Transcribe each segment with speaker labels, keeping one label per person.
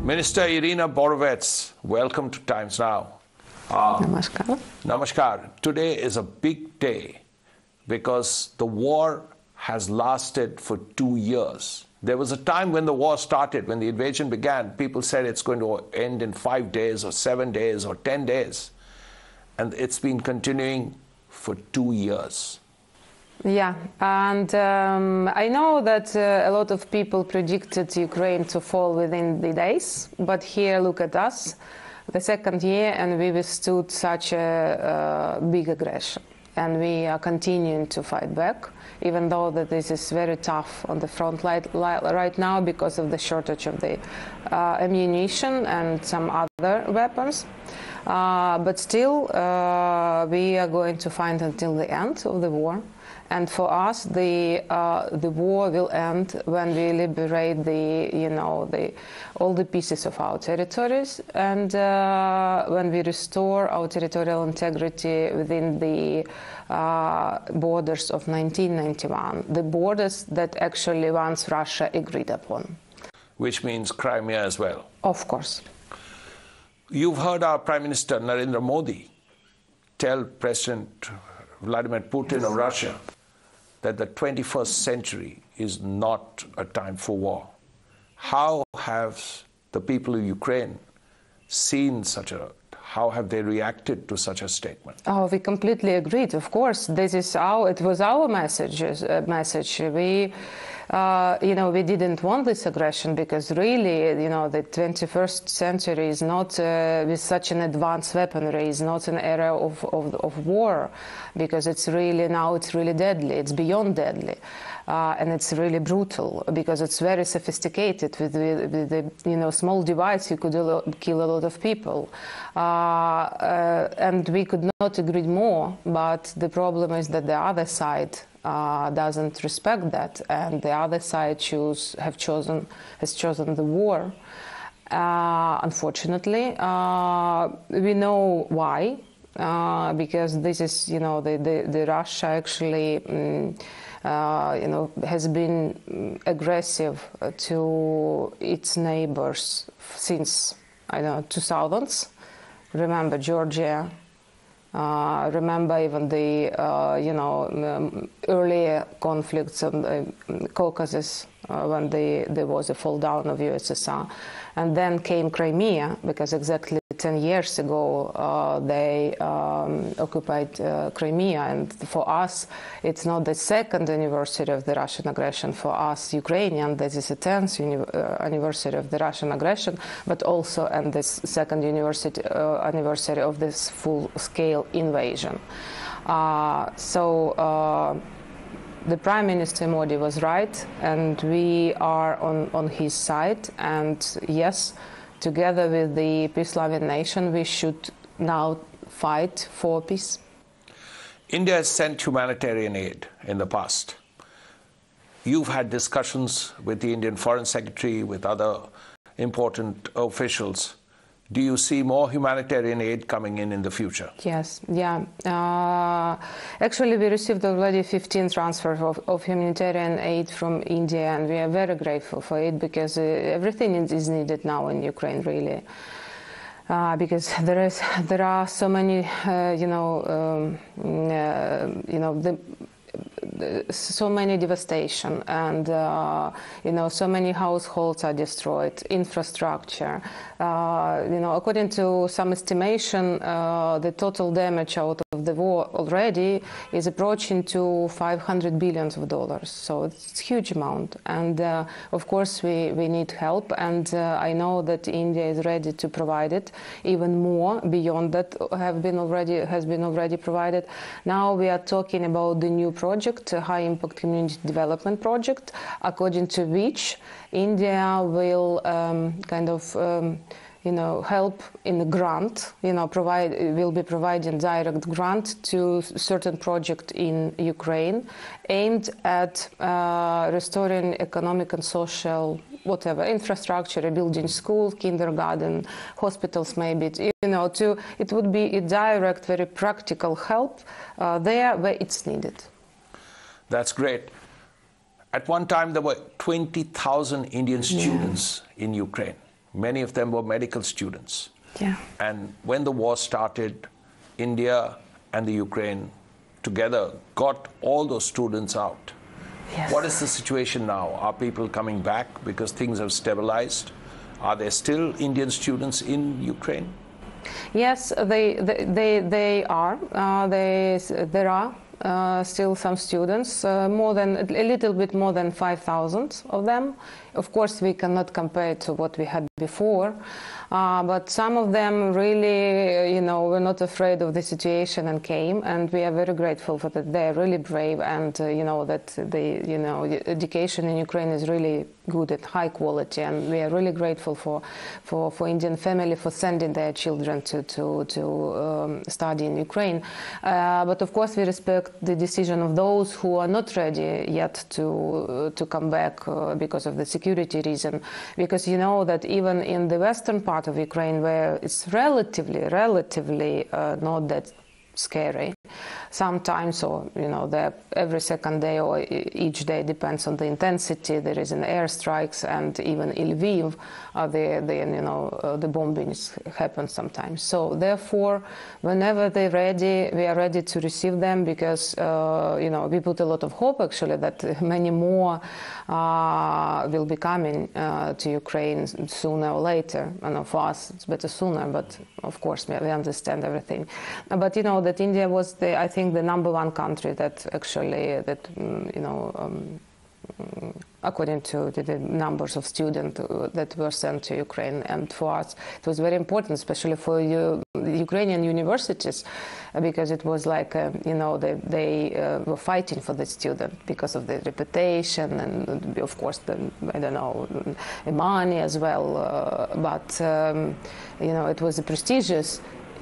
Speaker 1: Minister Iryna Borovets, welcome to Times Now.
Speaker 2: Namaskar.
Speaker 1: Namaskar. Today is a big day because the war has lasted for 2 years. There was a time when the war started, when the invasion began, people said it's going to end in 5 days or 7 days or 10 days. And it's been continuing for 2 years.
Speaker 2: Yeah, and I know that a lot of people predicted Ukraine to fall within the days, but here look at us, the second year, and we withstood such a big aggression. And we are continuing to fight back, even though that this is very tough on the front line right now because of the shortage of the ammunition and some other weapons. But still, we are going to fight until the end of the war. And for us, the war will end when we liberate all the pieces of our territories, and when we restore our territorial integrity within the borders of 1991, the borders that actually once Russia agreed upon.
Speaker 1: Which means Crimea as well.
Speaker 2: Of course.
Speaker 1: You've heard our Prime Minister Narendra Modi tell President Vladimir Putin of Russia that the 21st century is not a time for war. How have the people of Ukraine seen how have they reacted to such a statement?
Speaker 2: Oh, we completely agreed. Of course, it was our message. We didn't want this aggression because really, the 21st century is not with such an advanced weaponry, is not an era of war, because it's really deadly. It's beyond deadly. And it's really brutal because it's very sophisticated. With the small device, you could kill a lot of people. And we could not agree more, but the problem is that the other side doesn't respect that, and the other side has chosen the war. Unfortunately, we know why, because this is, the Russia actually, has been aggressive to its neighbors since 2000s. Remember Georgia. Remember even the earlier conflicts in the Caucasus when there was a fall down of USSR, and then came Crimea because exactly 10 years ago they occupied Crimea, and for us it's not the second anniversary of the Russian aggression. For us Ukrainian, this is the 10th anniversary of the Russian aggression, but also and this second anniversary of this full-scale invasion. The Prime Minister Modi was right, and we are on his side. And yes, together with the peace-loving nation, we should now fight for peace.
Speaker 1: India has sent humanitarian aid in the past. You've had discussions with the Indian Foreign Secretary, with other important officials. Do you see more humanitarian aid coming in the future?
Speaker 2: Yes, yeah. Actually, we received already 15 transfers of humanitarian aid from India, and we are very grateful for it because everything is needed now in Ukraine, really. Because there are so many, so many devastation, and so many households are destroyed, infrastructure. According to some estimation, the total damage out of the war already is approaching to $500 billion. So it's a huge amount, and of course we need help, and I know that India is ready to provide it, even more beyond that has been already provided. Now we are talking about the new project, a high-impact community development project, according to which India will help in a grant, will be providing direct grant to certain project in Ukraine aimed at restoring economic and social infrastructure, rebuilding schools, kindergarten, hospitals, maybe, it would be a direct, very practical help there where it's needed.
Speaker 1: That's great. At one time, there were 20,000 Indian students in Ukraine. Many of them were medical students.
Speaker 2: Yeah.
Speaker 1: And when the war started, India and the Ukraine together got all those students out.
Speaker 2: Yes.
Speaker 1: What is the situation now? Are people coming back because things have stabilized? Are there still Indian students in Ukraine?
Speaker 2: Yes, they are. There are still some students, a little bit more than 5,000 of them. Of course, we cannot compare to what we had before, but some of them really, were not afraid of the situation and came, and we are very grateful for that. They are really brave, and that the education in Ukraine is really good at high quality, and we are really grateful for Indian family for sending their children to study in Ukraine. But of course, we respect the decision of those who are not ready yet to come back because of the security reason. Because you know that even in the western part of Ukraine, where it's relatively not that scary, sometimes, or every second day or each day, depends on the intensity. There is an airstrikes, and even in Lviv, the bombings happen sometimes. So therefore, whenever they're ready, we are ready to receive them, because we put a lot of hope actually that many more will be coming to Ukraine sooner or later. For us, it's better sooner, but of course we understand everything. But that India was I think the #1 country that actually according to the numbers of students that were sent to Ukraine. And for us, it was very important, especially for Ukrainian universities, because it was like, they were fighting for the student because of their reputation and, of course, the money as well. But it was prestigious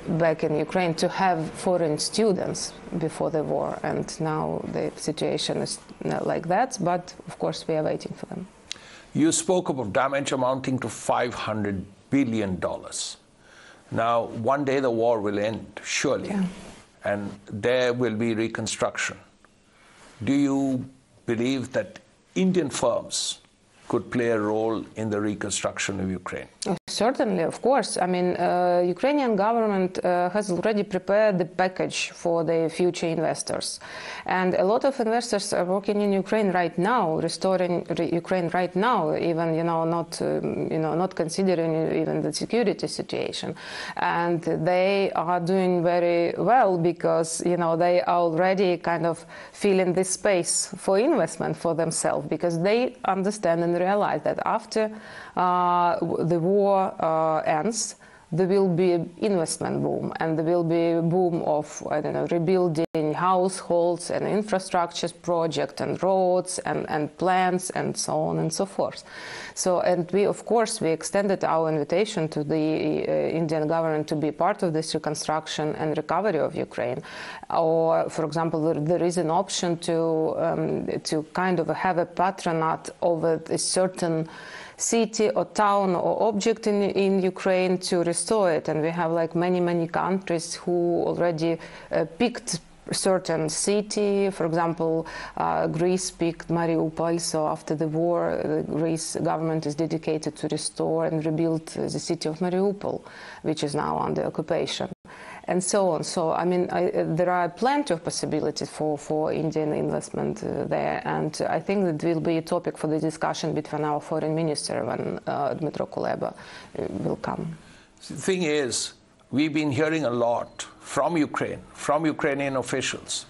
Speaker 2: back in Ukraine to have foreign students before the war, and now the situation is not like that, but of course we are waiting for them.
Speaker 1: You spoke of damage amounting to $500 billion. Now, one day the war will end, surely, and there will be reconstruction. Do you believe that Indian firms could play a role in the reconstruction of Ukraine?
Speaker 2: Certainly, of course. I mean, Ukrainian government has already prepared the package for the future investors. And a lot of investors are working in Ukraine right now, restoring Ukraine right now, even, not considering even the security situation. And they are doing very well because, they are already kind of feeling this space for investment for themselves, because they understand and realize that after the war ends, there will be investment boom, and there will be a boom of, rebuilding households and infrastructure projects and roads and plants and so on and so forth. So, and we extended our invitation to the Indian government to be part of this reconstruction and recovery of Ukraine. Or, for example, there is an option to kind of have a patronage over a certain city or town or object in Ukraine to restore it. And we have like many countries who already picked certain city. For example, Greece picked Mariupol, so after the war, the Greece government is dedicated to restore and rebuild the city of Mariupol, which is now under occupation, and so on. So, I mean, there are plenty of possibilities for Indian investment there, and I think that will be a topic for the discussion between our foreign minister when Dmytro Kuleba will come.
Speaker 1: The thing is, we've been hearing a lot from Ukraine, from Ukrainian officials,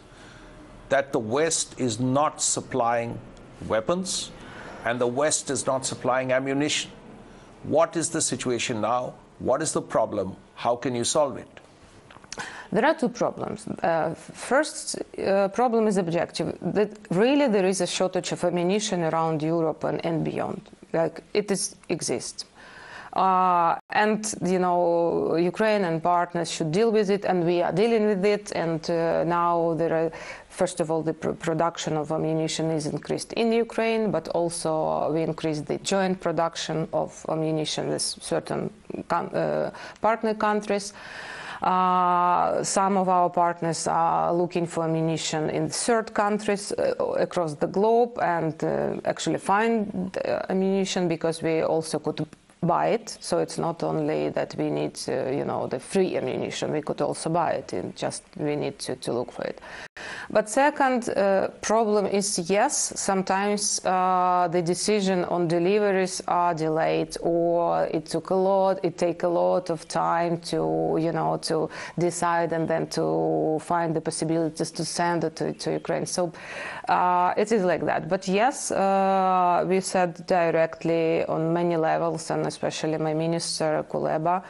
Speaker 1: that the West is not supplying weapons and the West is not supplying ammunition. What is the situation now? What is the problem? How can you solve it?
Speaker 2: There are two problems. First problem is objective. That really there is a shortage of ammunition around Europe and beyond. Like it exists. And, Ukraine and partners should deal with it, and we are dealing with it. And now there are, first of all, the production of ammunition is increased in Ukraine, but also we increased the joint production of ammunition with certain partner countries. Some of our partners are looking for ammunition in third countries across the globe and actually find ammunition, because we also could buy it. So it's not only that we need, the free ammunition. We could also buy it. We need to look for it. But second problem is, yes, sometimes the decision on deliveries are delayed, or it take a lot of time to decide and then to find the possibilities to send it to Ukraine. So it is like that. But yes, we said directly on many levels, and especially my minister Kuleba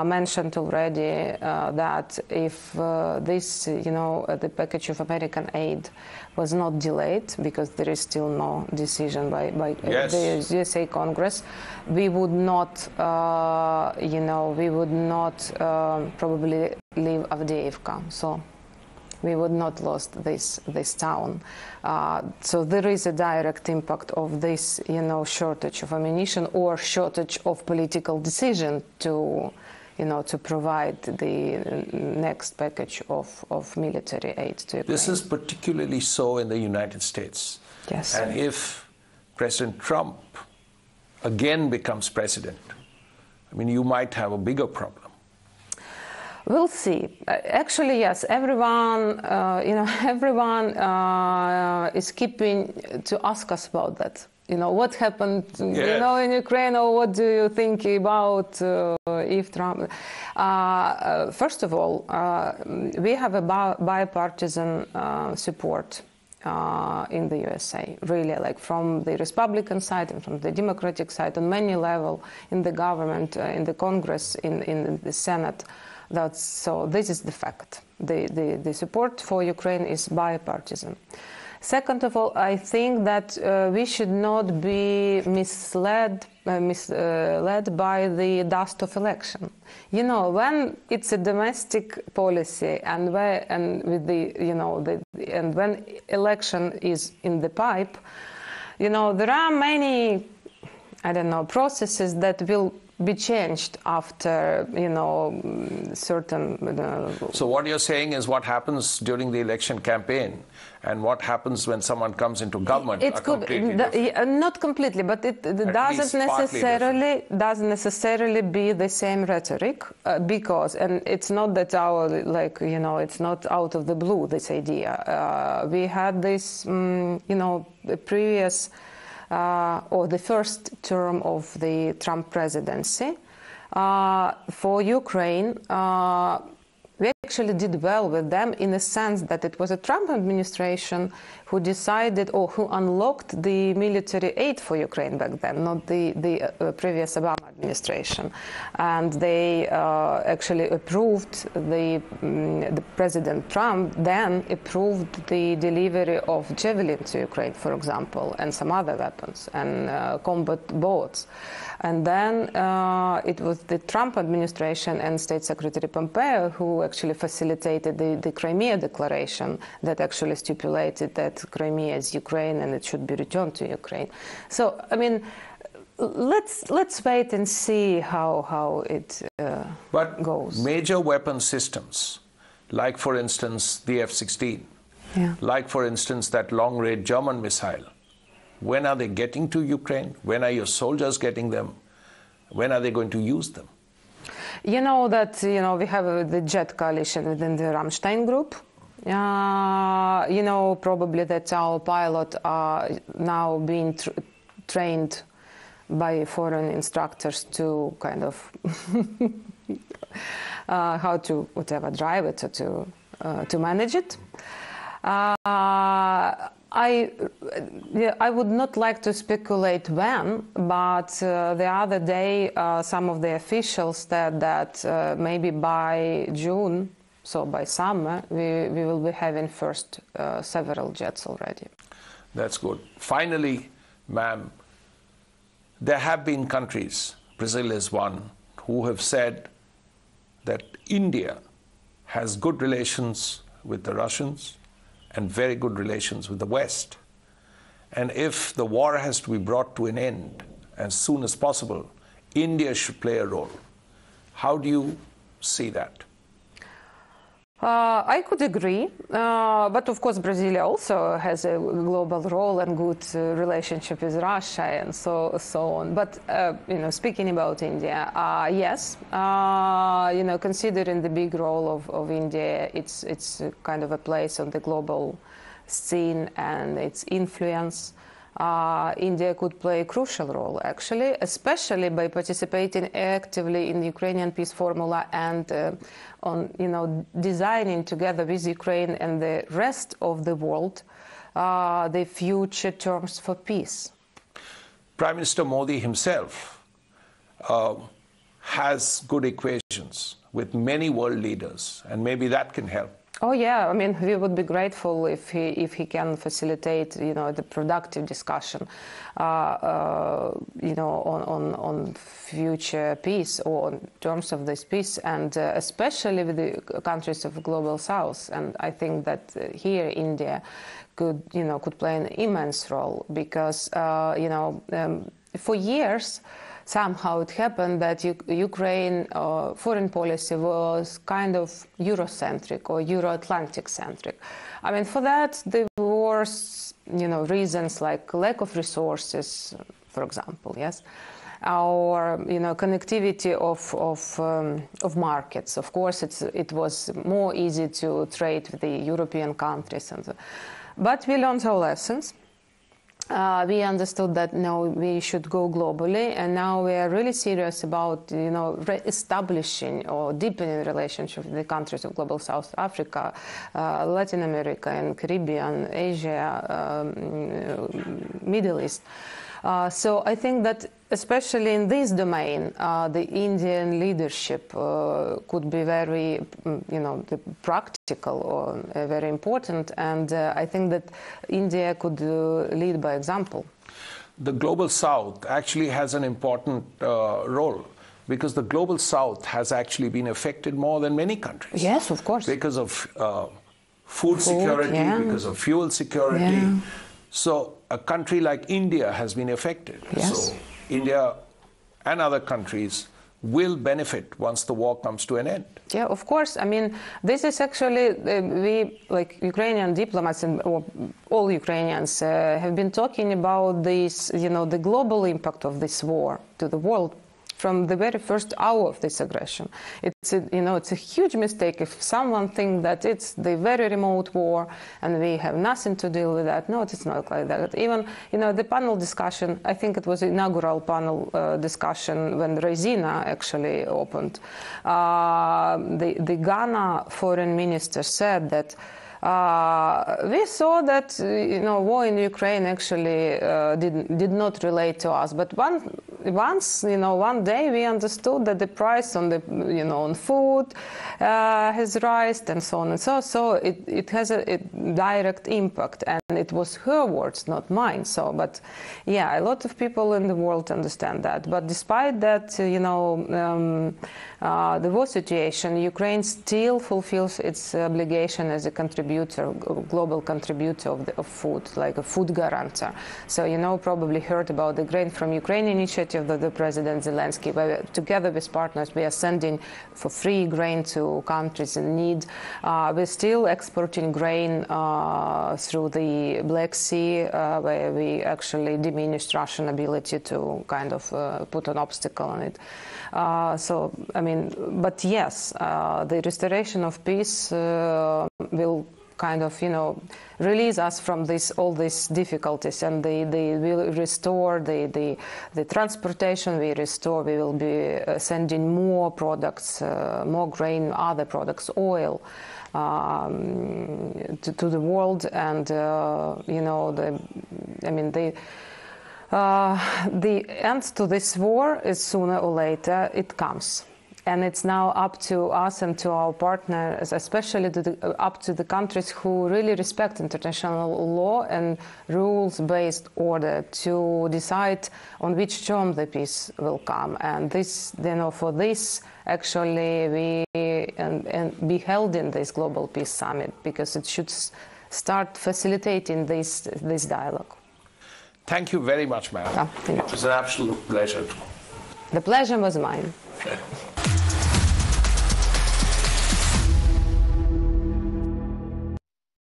Speaker 2: mentioned already that if the package of American aid was not delayed, because there is still no decision by the USA Congress, we would not, probably leave Avdiivka. So we would not lost this town. So there is a direct impact of this, shortage of ammunition or shortage of political decision to provide the next package of military aid to Ukraine.
Speaker 1: This is particularly so in the United States.
Speaker 2: Yes.
Speaker 1: And if President Trump again becomes president, you might have a bigger problem.
Speaker 2: We'll see. Actually, yes. Everyone is keeping to ask us about that. What happened, in Ukraine, or what do you think about if Trump... first of all, we have a bipartisan support in the USA, really, like from the Republican side and from the Democratic side, on many levels, in the government, in the Congress, in the Senate. So this is the fact. The support for Ukraine is bipartisan. Second of all, I think that we should not be misled by the dust of election. When it's a domestic policy and when election is in the pipe, there are many, processes that will be changed after, certain...
Speaker 1: So what you're saying is what happens during the election campaign and what happens when someone comes into government are completely different.
Speaker 2: Not completely, but it doesn't necessarily be the same rhetoric, because, and it's not that it's not out of the blue, this idea. We had this, the previous... or the first term of the Trump presidency. For Ukraine, we actually did well with them in the sense that it was a Trump administration who decided or who unlocked the military aid for Ukraine back then, not the previous Obama administration. And they actually approved, the President Trump then approved the delivery of Javelin to Ukraine, for example, and some other weapons and combat boats. And then it was the Trump administration and State Secretary Pompeo who actually facilitated the Crimea Declaration that actually stipulated that Crimea is Ukraine and it should be returned to Ukraine. So, let's wait and see how it goes.
Speaker 1: But major weapon systems, like for instance the F-16, like for instance that long-range German missile, when are they getting to Ukraine? When are your soldiers getting them? When are they going to use them?
Speaker 2: We have the jet coalition within the Rammstein group. Probably that our pilots are now being trained by foreign instructors to kind of how to drive it or to manage it. I would not like to speculate when, but the other day some of the officials said that maybe by June, so by summer, we will be having first several jets already.
Speaker 1: That's good. Finally, ma'am, there have been countries, Brazil is one, who have said that India has good relations with the Russians and very good relations with the West. And if the war has to be brought to an end as soon as possible, India should play a role. How do you see that?
Speaker 2: I could agree, but of course Brazil also has a global role and good relationship with Russia and so on. But speaking about India, yes, considering the big role of India, it's kind of a place on the global scene and its influence. India could play a crucial role, actually, especially by participating actively in the Ukrainian peace formula and on designing together with Ukraine and the rest of the world the future terms for peace.
Speaker 1: Prime Minister Modi himself has good equations with many world leaders, and maybe that can help.
Speaker 2: Oh yeah, I mean, we would be grateful if he can facilitate, the productive discussion, on future peace or in terms of this peace, and especially with the countries of global South. And I think that here India could play an immense role because, for years. Somehow it happened that Ukraine foreign policy was kind of Eurocentric or Euro-Atlantic centric. I mean, for that there were, reasons like lack of resources, for example, yes, or connectivity of markets. Of course, it was more easy to trade with the European countries, but we learned our lessons. We understood that no, we should go globally, and now we are really serious about establishing or deepening relationship with the countries of global South Africa, Latin America, and Caribbean, Asia, Middle East. So I think that especially in this domain, the Indian leadership could be very, practical or very important, and I think that India could lead by example.
Speaker 1: The Global South actually has an important role, because the Global South has actually been affected more than many countries.
Speaker 2: Yes, of course.
Speaker 1: Because of food security, yeah. Because of fuel security. Yeah. So a country like India has been affected.
Speaker 2: Yes.
Speaker 1: So India and other countries will benefit once the war comes to an end.
Speaker 2: Yeah, of course. I mean, this is actually, we, like Ukrainian diplomats and all Ukrainians have been talking about this, the global impact of this war to the world from the very first hour of this aggression. It's a huge mistake if someone thinks that it's the very remote war and we have nothing to deal with that. No, it's not like that. Even, the panel discussion, I think it was inaugural panel discussion when Rezina actually opened. The Ghana foreign minister said that we saw that war in Ukraine actually did not relate to us, but one day we understood that the price on the on food has risen and so on and so it has a direct impact, and it was her words, not mine. So, but yeah, a lot of people in the world understand that. But despite that, the war situation, Ukraine still fulfills its obligation as a global contributor of food, like a food guarantor. So probably heard about the Grain from Ukraine initiative that the President Zelensky, where together with partners, we are sending for free grain to countries in need. We're still exporting grain through the Black Sea, where we actually diminished Russian ability to kind of put an obstacle on it. So, I mean, but yes, the restoration of peace will kind of, release us from all these difficulties, and they will restore the transportation. We will be sending more products, more grain, other products, oil, to the world, and the end to this war is sooner or later it comes. And it's now up to us and to our partners, especially up to the countries who really respect international law and rules-based order, to decide on which term the peace will come. And this, for this, actually, we and be held in this Global Peace Summit, because it should start facilitating this dialogue.
Speaker 1: Thank you very much, ma'am.
Speaker 2: It
Speaker 1: was an absolute pleasure.
Speaker 2: The pleasure was mine.